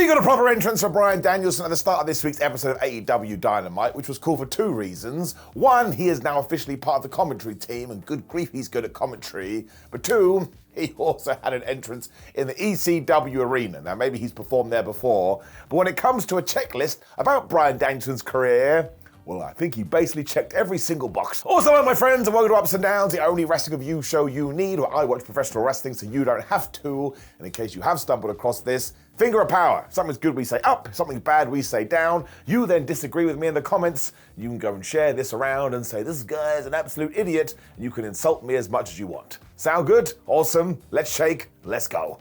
We got a proper entrance for Bryan Danielson at the start of this week's episode of AEW Dynamite, which was cool for two reasons. One, he is now officially part of the commentary team, and good grief, he's good at commentary. But two, he also had an entrance in the ECW arena. Now, maybe he's performed there before, but when it comes to a checklist about Bryan Danielson's career, well, I think he basically checked every single box. Also, hello, my friends, and welcome to Ups and Downs, the only wrestling review show you need, where I watch professional wrestling so you don't have to. And in case you have stumbled across this, finger of power. If something's good, we say up. If something's bad, we say down. You then disagree with me in the comments. You can go and share this around and say, this guy is an absolute idiot, and you can insult me as much as you want. Sound good? Awesome. Let's shake. Let's go.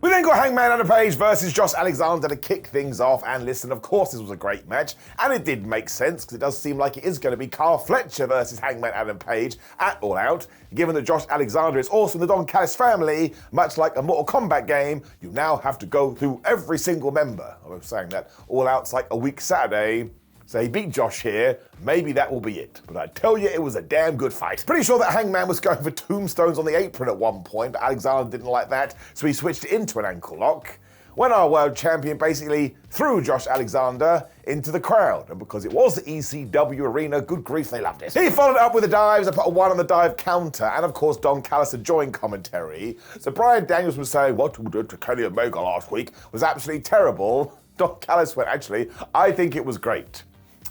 We then got Hangman on the page versus Josh Alexander to kick things off, and listen, of course this was a great match, and it did make sense, because it does seem like it is going to be Fletcher versus Hangman Adam Page at All Out. Given that Josh Alexander is also in the Don Callis family, much like a Mortal Kombat game, you now have to go through every single member. I was saying that All Out's like a week Saturday, so he beat Josh here, maybe that will be it. But I tell you, it was a damn good fight. Pretty sure that Hangman was going for tombstones on the apron at one point, but Alexander didn't like that, so he switched it into an ankle lock. When our world champion basically threw Josh Alexander into the crowd. And because it was the ECW arena, good grief, they loved it. He followed it up with the dives and put a 1 on the dive counter, and of course Don Callis had joined commentary. So Bryan Danielson was saying, what we did to Kenny Omega last week was absolutely terrible. Don Callis went, actually, I think it was great.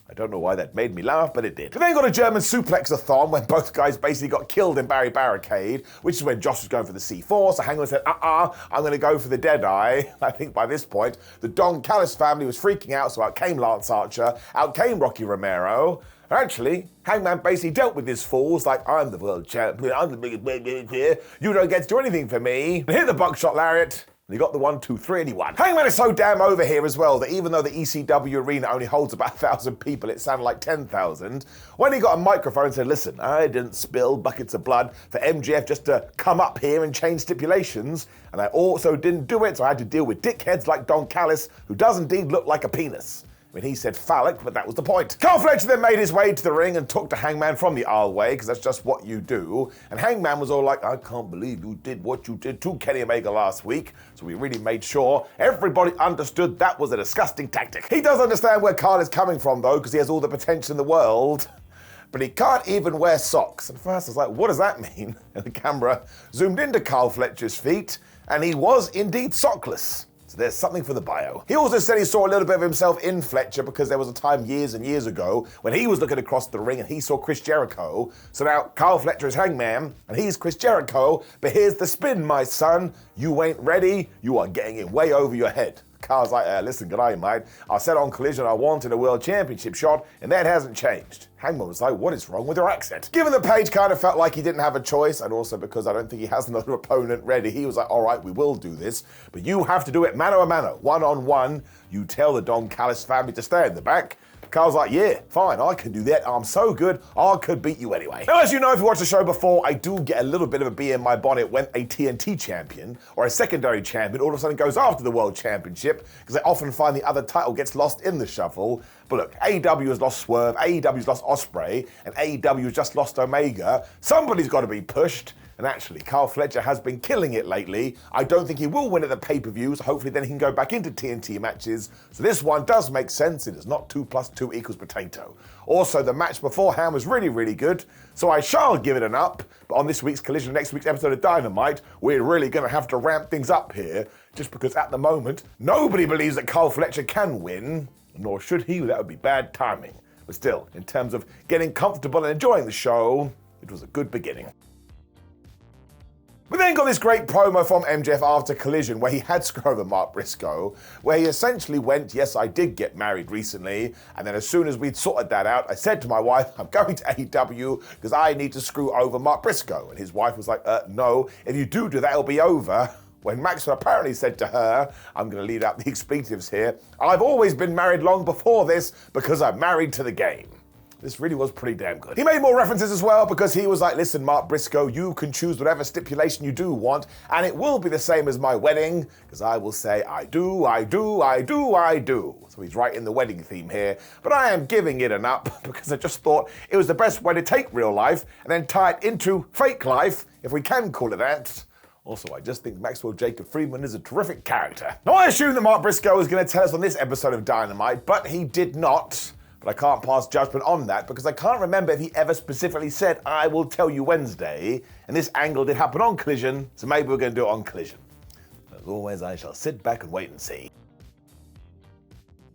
I don't know why that made me laugh, but it did. We then got a German suplex-a-thon when both guys basically got killed in Barry Barricade, which is when Josh was going for the C4, so Hangman said, I'm going to go for the Deadeye. I think by this point, the Don Callis family was freaking out, so out came Lance Archer, out came Rocky Romero. Actually, Hangman basically dealt with these fools like, I'm the world champion, I'm the biggest here, you don't get to do anything for me. And hit the buckshot lariat. And he got the 1, 2, 3, and he won. Hangman is so damn over here as well that even though the ECW arena only holds about 1,000 people, it sounded like 10,000. When he got a microphone and said, listen, I didn't spill buckets of blood for MJF just to come up here and change stipulations, and I also didn't do it, so I had to deal with dickheads like Don Callis, who does indeed look like a penis. I mean, he said phallic, but that was the point. Fletcher then made his way to the ring and talked to Hangman from the aisleway, because that's just what you do. And Hangman was all like, I can't believe you did what you did to Kenny Omega last week. So we really made sure everybody understood that was a disgusting tactic. He does understand where Carl is coming from, though, because he has all the potential in the world. But he can't even wear socks. And first I was like, what does that mean? And the camera zoomed into Fletcher's feet, and he was indeed sockless. So there's something for the bio. He also said he saw a little bit of himself in Fletcher because there was a time years and years ago when he was looking across the ring and he saw Chris Jericho. So now Fletcher is Hangman and he's Chris Jericho, but here's the spin, my son. You ain't ready, you are getting it way over your head. Carl's like, listen, good night, mate. I said on Collision I wanted a world championship shot, and that hasn't changed. Hangman was like, what is wrong with your accent? Given that Page kind of felt like he didn't have a choice, and also because I don't think he has another opponent ready, he was like, all right, we will do this, but you have to do it mano a mano, one-on-one. You tell the Don Callis family to stay in the back. Carl's like, yeah, fine, I can do that. I'm so good, I could beat you anyway. Now, as you know, if you watched the show before, I do get a little bit of a bee in my bonnet when a TNT champion or a secondary champion all of a sudden goes after the world championship, because I often find the other title gets lost in the shuffle. But look, AEW has lost Swerve, AEW's lost Ospreay, and AEW has just lost Omega. Somebody's got to be pushed. And actually, Fletcher has been killing it lately. I don't think he will win at the pay-per-views. Hopefully then he can go back into TNT matches. So this one does make sense. It is not 2 + 2 = potato. Also, the match beforehand was really, really good. So I shall give it an up. But on this week's Collision, next week's episode of Dynamite, we're really going to have to ramp things up here. Just because at the moment, nobody believes that Fletcher can win. Nor should he. That would be bad timing. But still, in terms of getting comfortable and enjoying the show, it was a good beginning. We then got this great promo from MJF after Collision where he had screwed over Mark Briscoe, where he essentially went, yes, I did get married recently, and then as soon as we'd sorted that out, I said to my wife, I'm going to AEW because I need to screw over Mark Briscoe. And his wife was like, no, if you do that, it'll be over. When Maxwell apparently said to her, I'm going to lead out the expletives here, I've always been married long before this because I'm married to the game. This really was pretty damn good. He made more references as well because he was like, listen, Mark Briscoe, you can choose whatever stipulation you do want, and it will be the same as my wedding, because I will say, I do, I do, I do, I do. So he's right in the wedding theme here, but I am giving it an up because I just thought it was the best way to take real life and then tie it into fake life, if we can call it that. Also, I just think Maxwell Jacob Friedman is a terrific character. Now, I assumed that Mark Briscoe was going to tell us on this episode of Dynamite, but he did not. But I can't pass judgment on that because I can't remember if he ever specifically said, I will tell you Wednesday. And this angle did happen on Collision, so maybe we're going to do it on Collision. As always, I shall sit back and wait and see.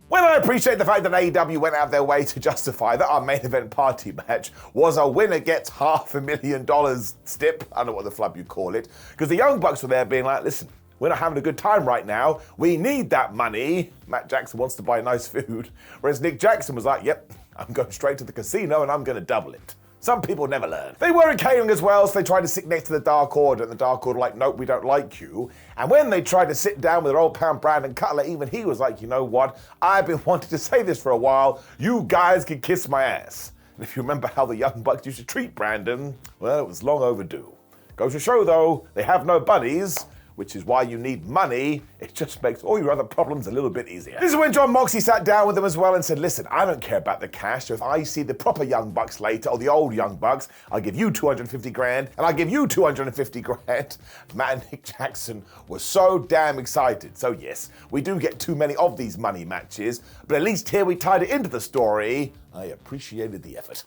Well, I appreciate the fact that AEW went out of their way to justify that our main event party match was a winner gets $500,000 stip. I don't know what the flub you call it. Because the Young Bucks were there being like, listen, we're not having a good time right now. We need that money. Matt Jackson wants to buy nice food. Whereas Nick Jackson was like, yep, I'm going straight to the casino and I'm going to double it. Some people never learn. They were in catering as well, so they tried to sit next to the Dark Order, and the Dark Order were like, nope, we don't like you. And when they tried to sit down with their old pal Brandon Cutler, even he was like, you know what? I've been wanting to say this for a while. You guys can kiss my ass. And if you remember how the Young Bucks used to treat Brandon, well, it was long overdue. Goes to show, though, they have no buddies, which is why you need money. It just makes all your other problems a little bit easier. This is when John Moxley sat down with them as well and said, listen, I don't care about the cash, so if I see the proper Young Bucks later, or the old Young Bucks, I'll give you 250 grand, and I'll give you 250 grand. Matt and Nick Jackson were so damn excited. So yes, we do get too many of these money matches, but at least here we tied it into the story. I appreciated the effort.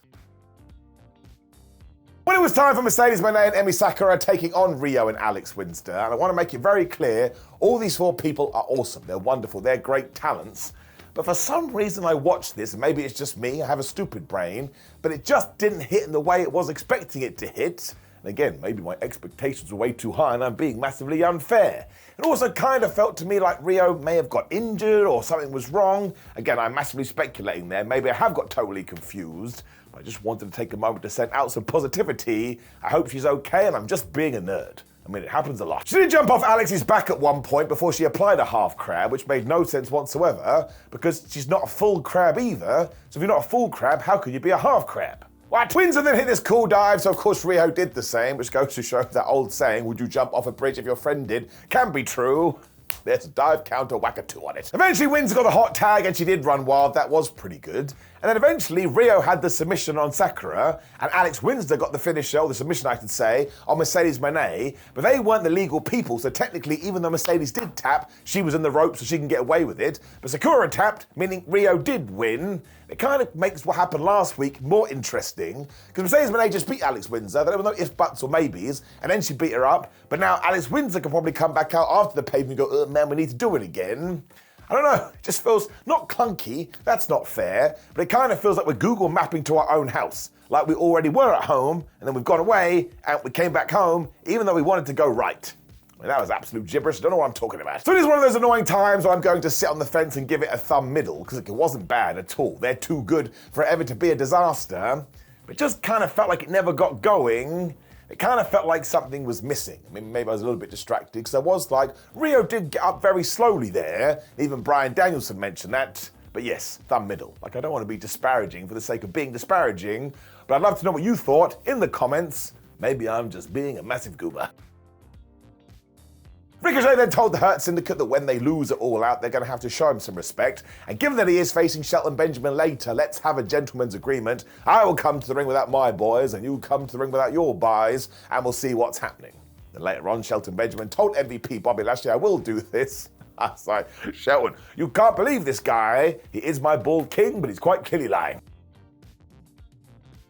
When it was time for Mercedes Mone and Emi Sakura taking on Riho and Alex Windsor, and I want to make it very clear, all these four people are awesome. They're wonderful. They're great talents. But for some reason I watched this, and maybe it's just me, I have a stupid brain, but it just didn't hit in the way it was expecting it to hit. And again, maybe my expectations were way too high and I'm being massively unfair. It also kind of felt to me like Riho may have got injured or something was wrong. Again, I'm massively speculating there. Maybe I have got totally confused. I just wanted to take a moment to send out some positivity. I hope she's okay, and I'm just being a nerd. I mean, it happens a lot. She did jump off Alex's back at one point before she applied a half crab, which made no sense whatsoever, because she's not a full crab either. So if you're not a full crab, how could you be a half crab? What? Windsor then hit this cool dive, so of course Riho did the same, which goes to show that old saying, would you jump off a bridge if your friend did, can be true. There's a dive counter whack-a-two on it. Eventually, Windsor got a hot tag and she did run wild. That was pretty good. And then eventually, Riho had the submission on Sakura, and Alex Windsor got the finisher, or the submission I should say, on Mercedes Mone, but they weren't the legal people, so technically, even though Mercedes did tap, she was in the rope so she can get away with it. But Sakura tapped, meaning Riho did win. It kind of makes what happened last week more interesting, because Mercedes Mone just beat Alex Windsor. There were no ifs, buts, or maybes, and then she beat her up. But now Alex Windsor can probably come back out after the pay-per-view and go, oh, man, we need to do it again. I don't know, it just feels not clunky, that's not fair, but it kind of feels like we're Google mapping to our own house. Like we already were at home, and then we've gone away, and we came back home, even though we wanted to go right. I mean, that was absolute gibberish. I don't know what I'm talking about. So it is one of those annoying times where I'm going to sit on the fence and give it a thumb middle, because it wasn't bad at all. They're too good for it ever to be a disaster. But it just kind of felt like it never got going. It kind of felt like something was missing. I mean, maybe I was a little bit distracted, because I was like, Riho did get up very slowly there. Even Bryan Danielson mentioned that. But yes, thumb middle. Like, I don't want to be disparaging for the sake of being disparaging, but I'd love to know what you thought in the comments. Maybe I'm just being a massive goober. Ricochet then told the Hurt Syndicate that when they lose it all out, they're going to have to show him some respect. And given that he is facing Shelton Benjamin later, let's have a gentleman's agreement. I will come to the ring without my boys, and you come to the ring without your boys, and we'll see what's happening. Then later on, Shelton Benjamin told MVP Bobby Lashley, I will do this. I was like, Shelton, you can't believe this guy. He is my bald king, but he's quite clearly lying.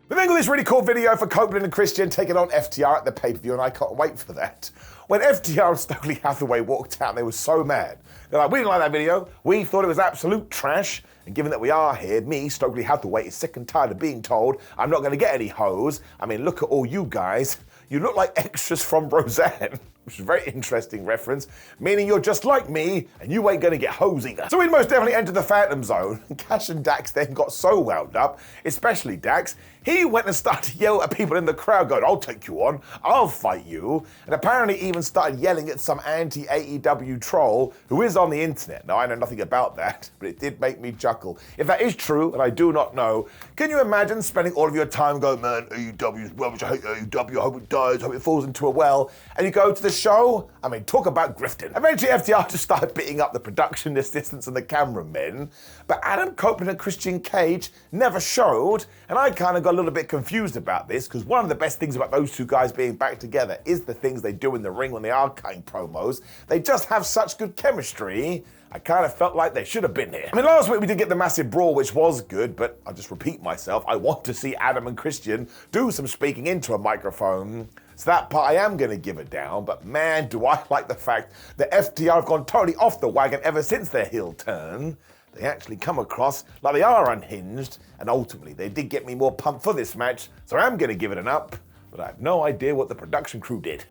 We then got this really cool video for Copeland and Christian taking on FTR at the pay-per-view, and I can't wait for that. When FTR and Stokely Hathaway walked out, they were so mad. They're like, we didn't like that video. We thought it was absolute trash. And given that we are here, me, Stokely Hathaway, is sick and tired of being told I'm not going to get any hoes. I mean, look at all you guys. You look like extras from Roseanne, which is a very interesting reference, meaning you're just like me, and you ain't gonna get hoes either. So we most definitely entered the Phantom Zone, and Cash and Dax then got so wound up, especially Dax, he went and started to yell at people in the crowd going, I'll take you on, I'll fight you, and apparently even started yelling at some anti-AEW troll who is on the internet. Now, I know nothing about that, but it did make me chuckle. If that is true, and I do not know, can you imagine spending all of your time going, man, AEW is rubbish, I hate AEW, I hope it dies, I hope it falls into a well, and you go to the show? I mean, talk about grifting. Eventually, FTR just started beating up the production assistants and the cameramen, but Adam Copeland and Christian Cage never showed, and I kind of got a little bit confused about this, because one of the best things about those two guys being back together is the things they do in the ring when they are cutting promos. They just have such good chemistry. I kind of felt like they should have been here. I mean, last week we did get the massive brawl, which was good, but I'll just repeat myself. I want to see Adam and Christian do some speaking into a microphone. So that part I am going to give it down, but man, do I like the fact that FTR have gone totally off the wagon ever since their heel turn. They actually come across like they are unhinged, and ultimately they did get me more pumped for this match, so I am going to give it an up, but I have no idea what the production crew did.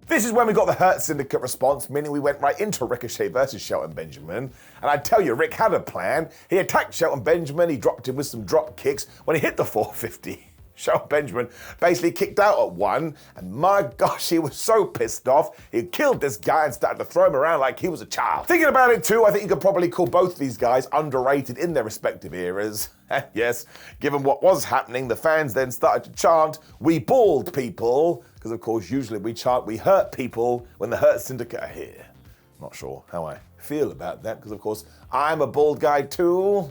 This is when we got the Hurt Syndicate response, meaning we went right into Ricochet versus Shelton Benjamin. And I tell you, Rick had a plan. He attacked Shelton Benjamin, he dropped him with some drop kicks. When he hit the 450, Shelton Benjamin basically kicked out at one, and my gosh, he was so pissed off. He killed this guy and started to throw him around like he was a child. Thinking about it too, I think you could probably call both these guys underrated in their respective eras. And yes, given what was happening, the fans then started to chant, "We bald people," because of course usually we chant, "We hurt people" when the Hurt Syndicate are here. I'm not sure how I feel about that, because of course I'm a bald guy too.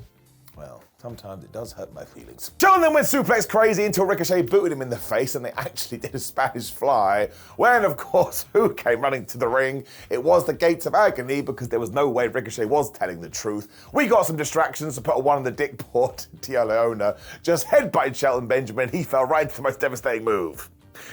Well, sometimes it does hurt my feelings. Shelton then went suplex crazy until Ricochet booted him in the face, and they actually did a Spanish fly. When, of course, who came running to the ring? It was the Gates of Agony, because there was no way Ricochet was telling the truth. We got some distractions to put a one on the dick board. Tio Leona just headbutted Shelton Benjamin. He fell right into the most devastating move.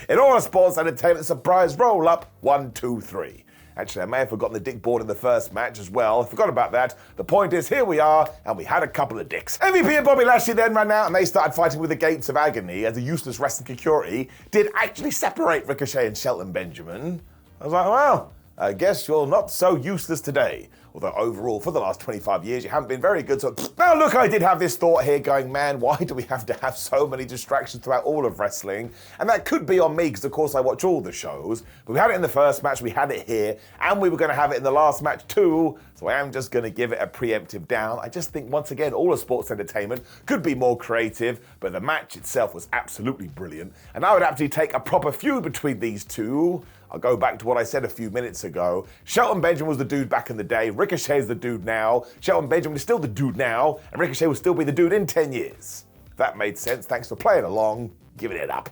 In all sports entertainment, surprise roll up, 1, 2, 3. Actually, I may have forgotten the dick board in the first match as well. I forgot about that. The point is, here we are, and we had a couple of dicks. MVP and Bobby Lashley then ran out, and they started fighting with the Gates of Agony, as the useless wrestling security did actually separate Ricochet and Shelton Benjamin. I was like, well, I guess you're not so useless today. Although overall, for the last 25 years, you haven't been very good. So now look, I did have this thought here going, man, why do we have to have so many distractions throughout all of wrestling? And that could be on me, because of course I watch all the shows. But we had it in the first match, we had it here, and we were going to have it in the last match too. So I am just going to give it a preemptive down. I just think, once again, all of sports entertainment could be more creative, but the match itself was absolutely brilliant. And I would actually take a proper feud between these two. I'll go back to what I said a few minutes ago. Shelton Benjamin was the dude back in the day. Ricochet is the dude now. Shelton Benjamin is still the dude now. And Ricochet will still be the dude in 10 years. If that made sense. Thanks for playing along. Giving it up.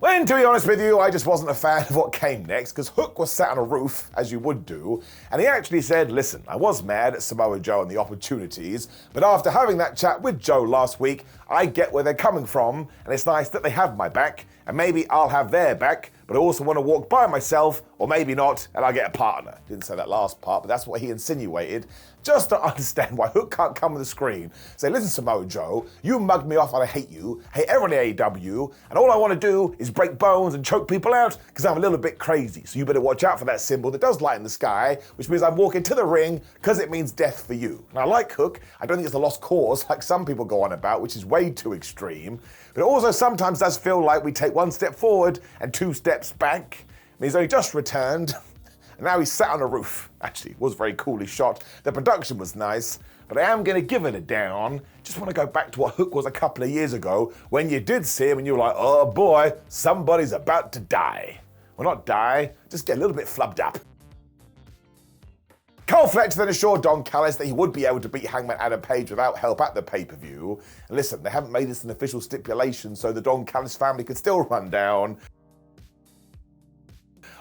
When, to be honest with you, I just wasn't a fan of what came next, because Hook was sat on a roof, as you would do, and he actually said, listen, I was mad at Samoa Joe and the opportunities, but after having that chat with Joe last week, I get where they're coming from, and it's nice that they have my back, and maybe I'll have their back, but I also want to walk by myself, or maybe not, and I'll get a partner. Didn't say that last part, but that's what he insinuated. Just to understand why Hook can't come on the screen. Say, listen, Samoa Joe, you mugged me off and I hate you, hate everyone at AEW, and all I want to do is break bones and choke people out because I'm a little bit crazy. So you better watch out for that symbol that does light in the sky, which means I'm walking to the ring because it means death for you. And I like Hook. I don't think it's a lost cause like some people go on about, which is way too extreme. But it also sometimes does feel like we take one step forward and 2 steps back. And he's only just returned. And now he's sat on a roof. Actually, it was very coolly shot. The production was nice, but I am going to give it a down. Just want to go back to what Hook was a couple of years ago, when you did see him and you were like, oh boy, somebody's about to die. Well, not die, just get a little bit flubbed up. Fletcher then assured Don Callis that he would be able to beat Hangman Adam Page without help at the pay-per-view. And listen, they haven't made this an official stipulation, so the Don Callis family could still run down.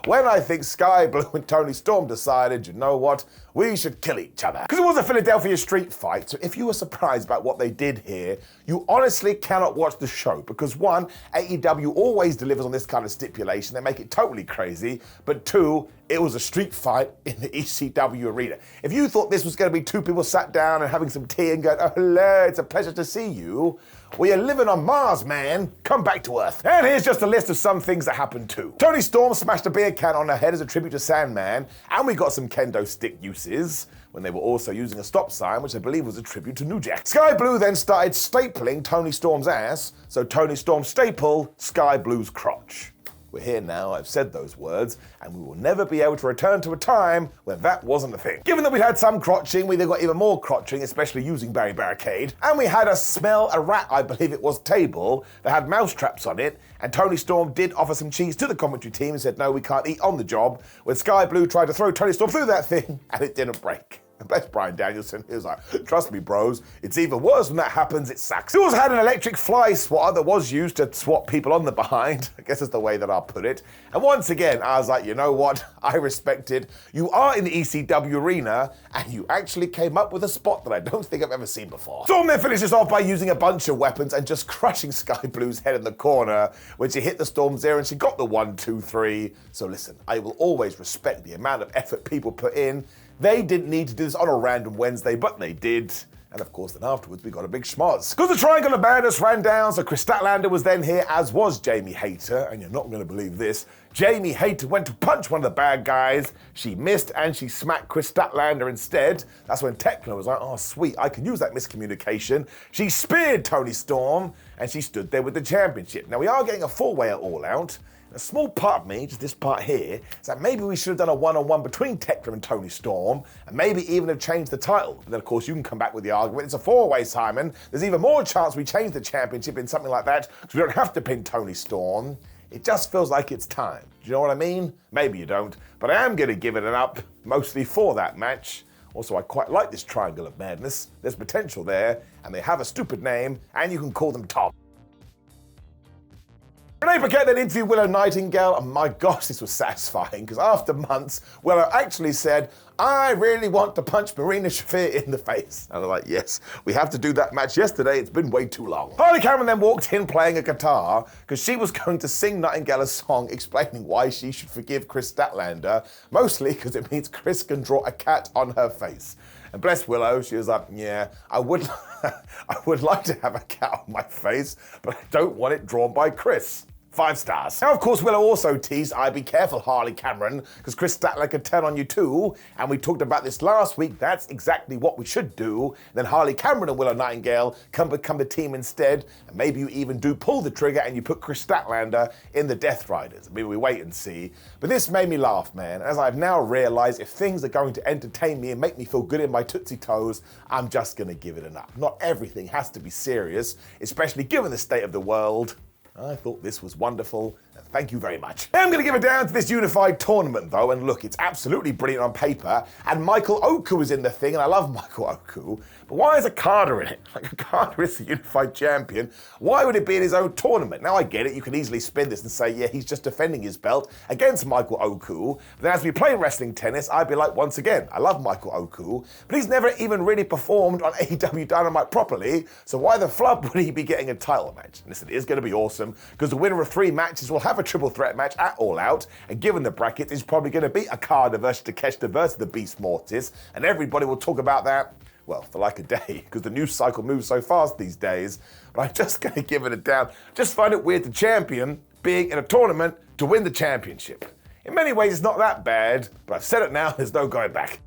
When I think Skye Blue and Toni Storm decided, you know what, we should kill each other. Because it was a Philadelphia street fight, so if you were surprised about what they did here, you honestly cannot watch the show. Because 1, AEW always delivers on this kind of stipulation, they make it totally crazy, but 2, it was a street fight in the ECW arena. If you thought this was going to be 2 people sat down and having some tea and going, oh hello, it's a pleasure to see you, well, you're living on Mars, man. Come back to Earth. And here's just a list of some things that happened too. Toni Storm smashed a beer can on her head as a tribute to Sandman, and we got some kendo stick uses, when they were also using a stop sign, which I believe was a tribute to New Jack. Skye Blue then started stapling Toni Storm's ass, so Toni Storm staple Skye Blue's crotch. We're here now, I've said those words, and we will never be able to return to a time when that wasn't a thing. Given that we had some crotching, we then got even more crotching, especially using Barry Barricade, and we had a smell a rat, I believe it was, table that had mouse traps on it, and Toni Storm did offer some cheese to the commentary team and said, no, we can't eat on the job, when Skye Blue tried to throw Toni Storm through that thing, and it didn't break. And bless Bryan Danielson, he was like, trust me, bros, it's even worse when that happens, it sucks. He also had an electric fly swatter that was used to swat people on the behind. I guess that's the way that I'll put it. And once again, I was like, you know what? I respected. You are in the ECW arena, and you actually came up with a spot that I don't think I've ever seen before. Storm then finishes off by using a bunch of weapons and just crushing Skye Blue's head in the corner when she hit the Storm's ear and she got the 1, 2, 3. So listen, I will always respect the amount of effort people put in. They didn't need to do this on a random Wednesday, but they did. And of course, then afterwards, we got a big schmoz. Because the Triangle of Madness ran down, so Chris Statlander was then here, as was Jamie Hayter. And you're not going to believe this. Jamie Hayter went to punch one of the bad guys. She missed, and she smacked Chris Statlander instead. That's when Tekla was like, oh, sweet, I can use that miscommunication. She speared Toni Storm, and she stood there with the championship. Now, we are getting a four-way at All Out. A small part of me, just this part here, is that maybe we should have done a one-on-one between Tekla and Toni Storm, and maybe even have changed the title. But then, of course, you can come back with the argument, it's a four-way, Simon. There's even more chance we change the championship in something like that, because we don't have to pin Toni Storm. It just feels like it's time. Do you know what I mean? Maybe you don't, but I am going to give it an up, mostly for that match. Also, I quite like this Triangle of Madness. There's potential there, and they have a stupid name, and you can call them Tom. Renee Paquette then interviewed Willow Nightingale, and my gosh, this was satisfying, because after months, Willow actually said, I really want to punch Marina Shafir in the face. And I'm like, yes, we have to do that match yesterday, it's been way too long. Harley Cameron then walked in playing a guitar, because she was going to sing Nightingale a song explaining why she should forgive Chris Statlander, mostly because it means Chris can draw a cat on her face. And bless Willow, she was like, yeah, I would like to have a cat on my face, but I don't want it drawn by Chris. 5 stars. Now, of course, Willow also teased, be careful, Harley Cameron, because Chris Statlander could turn on you too, and we talked about this last week, that's exactly what we should do. Then Harley Cameron and Willow Nightingale become a team instead, and maybe you even do pull the trigger and you put Chris Statlander in the Death Riders. Maybe we wait and see. But this made me laugh, man, as I've now realized if things are going to entertain me and make me feel good in my Tootsie Toes, I'm just gonna give it an up. Not everything has to be serious, especially given the state of the world. I thought this was wonderful, and thank you very much. I'm going to give it down to this unified tournament, though, and look, it's absolutely brilliant on paper, and Michael Oku is in the thing, and I love Michael Oku, but why is Okada in it? Like, Okada is the unified champion. Why would it be in his own tournament? Now, I get it, you can easily spin this and say, yeah, he's just defending his belt against Michael Oku, but then as we play wrestling tennis, I'd be like, once again, I love Michael Oku, but he's never even really performed on AEW Dynamite properly, so why the flub would he be getting a title match? Listen, it is going to be awesome, because the winner of 3 matches will have a triple threat match at All Out, and given the bracket, it's probably going to be Okada versus Takeshita versus the Beast Mortis, and everybody will talk about that, well, for like a day, because the news cycle moves so fast these days, but I'm just going to give it a down. Just find it weird the champion being in a tournament to win the championship. In many ways, it's not that bad, but I've said it now, there's no going back.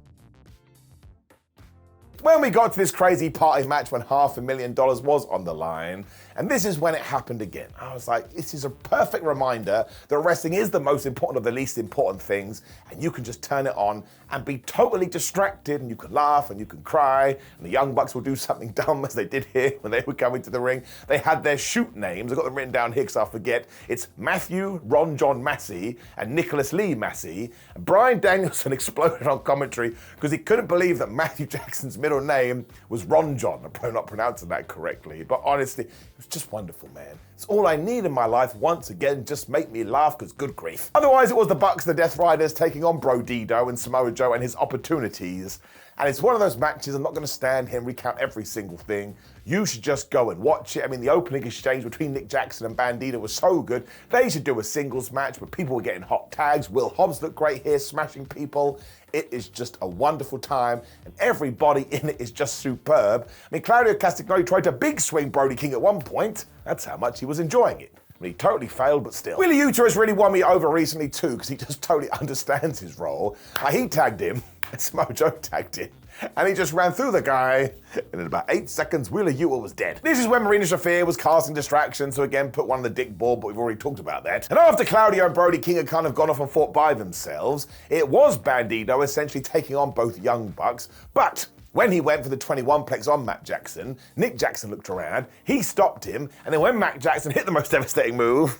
When we got to this crazy party match when $500,000 was on the line, and this is when it happened again. I was like, this is a perfect reminder that wrestling is the most important of the least important things, and you can just turn it on and be totally distracted, and you can laugh and you can cry, and the Young Bucks will do something dumb as they did here when they were coming to the ring. They had their shoot names, I've got them written down here because I forget. It's Matthew Ron John Massey and Nicholas Lee Massey. And Bryan Danielson exploded on commentary because he couldn't believe that Matthew Jackson's middle name was Ron John. I'm probably not pronouncing that correctly, but honestly, it was just wonderful, man. It's all I need in my life. Once again, just make me laugh, because good grief. Otherwise, it was the Bucks, the Death Riders, taking on Bro Dido and Samoa Joe and his opportunities. And it's one of those matches, I'm not going to stand here and recount every single thing. You should just go and watch it. I mean, the opening exchange between Nick Jackson and Bandito was so good. They should do a singles match, but people were getting hot tags. Will Hobbs looked great here, smashing people. It is just a wonderful time, and everybody in it is just superb. I mean, Claudio Castagnoli tried to big swing Brody King at one point. That's how much he was enjoying it. He totally failed, but still. Wheeler Yuta has really won me over recently too, because he just totally understands his role. He tagged him, Samoa Joe tagged in, and he just ran through the guy, and in about 8 seconds, Wheeler Yuta was dead. This is when Marina Shafir was casting distractions, so again, put one on the dick board, but we've already talked about that. And after Claudio and Brody King had kind of gone off and fought by themselves, it was Bandito essentially taking on both Young Bucks, but when he went for the 21-plex on Matt Jackson, Nick Jackson looked around, he stopped him, and then when Matt Jackson hit the most devastating move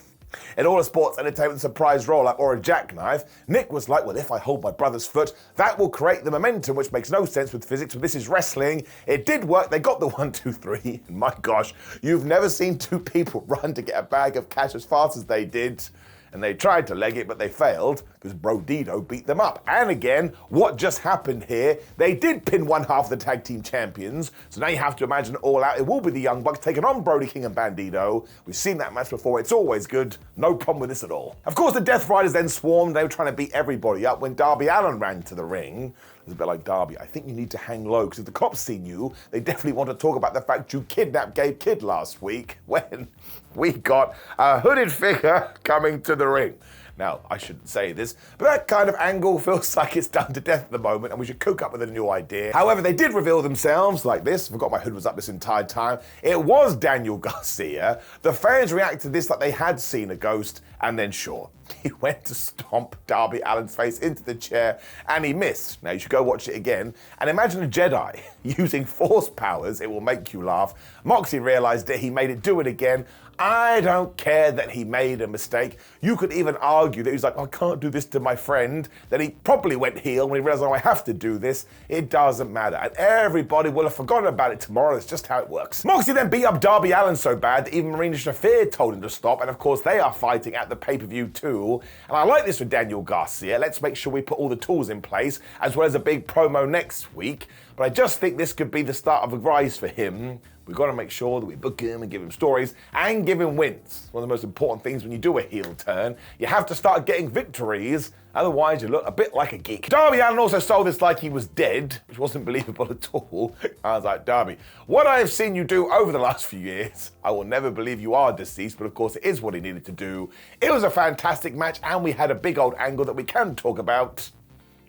in all of sports entertainment, surprise roll-up or a jackknife, Nick was like, well, if I hold my brother's foot, that will create the momentum, which makes no sense with physics, but this is wrestling. It did work. They got the 1, 2, 3. And my gosh, you've never seen two people run to get a bag of cash as fast as they did. And they tried to leg it, but they failed because Brodito beat them up. And again, what just happened here? They did pin one half of the tag team champions, so now you have to imagine All Out. It will be the Young Bucks taking on Brody King and Bandito. We've seen that match before. It's always good. No problem with this at all. Of course, the Death Riders then swarmed. They were trying to beat everybody up when Darby Allin ran to the ring. It was a bit like, Darby, I think you need to hang low, because if the cops seen you, they definitely want to talk about the fact you kidnapped Gabe Kidd last week when we got a hooded figure coming to the ring. Now, I shouldn't say this, but that kind of angle feels like it's done to death at the moment, and we should cook up with a new idea. However, they did reveal themselves like this. Forgot my hood was up this entire time. It was Daniel Garcia. The fans reacted to this like they had seen a ghost, and then sure, he went to stomp Darby Allin's face into the chair, and he missed. Now, you should go watch it again, and imagine a Jedi using force powers. It will make you laugh. Moxie realized that he made it do it again. I don't care that he made a mistake. You could even argue that he was like, I can't do this to my friend. Then he probably went heel when he realized, oh, I have to do this. It doesn't matter. And everybody will have forgotten about it tomorrow. That's just how it works. Moxie then beat up Darby Allin so bad that even Marina Shafir told him to stop. And of course, they are fighting at the pay-per-view too. And I like this with Daniel Garcia. Let's make sure we put all the tools in place, as well as a big promo next week. But I just think this could be the start of a rise for him. We've got to make sure that we book him and give him stories and give him wins. One of the most important things when you do a heel turn. You have to start getting victories, otherwise you look a bit like a geek. Darby Allin also sold this like he was dead, which wasn't believable at all. I was like, Darby, what I have seen you do over the last few years, I will never believe you are deceased, but of course it is what he needed to do. It was a fantastic match, and we had a big old angle that we can talk about.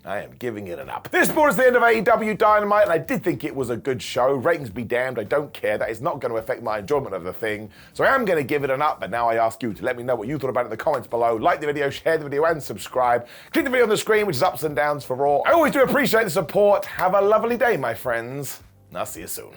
I am giving it an up. This brought us to the end of AEW Dynamite, and I did think it was a good show. Ratings be damned, I don't care. That is not going to affect my enjoyment of the thing. So I am going to give it an up, but now I ask you to let me know what you thought about it in the comments below. Like the video, share the video, and subscribe. Click the video on the screen, which is ups and downs for Raw. I always do appreciate the support. Have a lovely day, my friends, and I'll see you soon.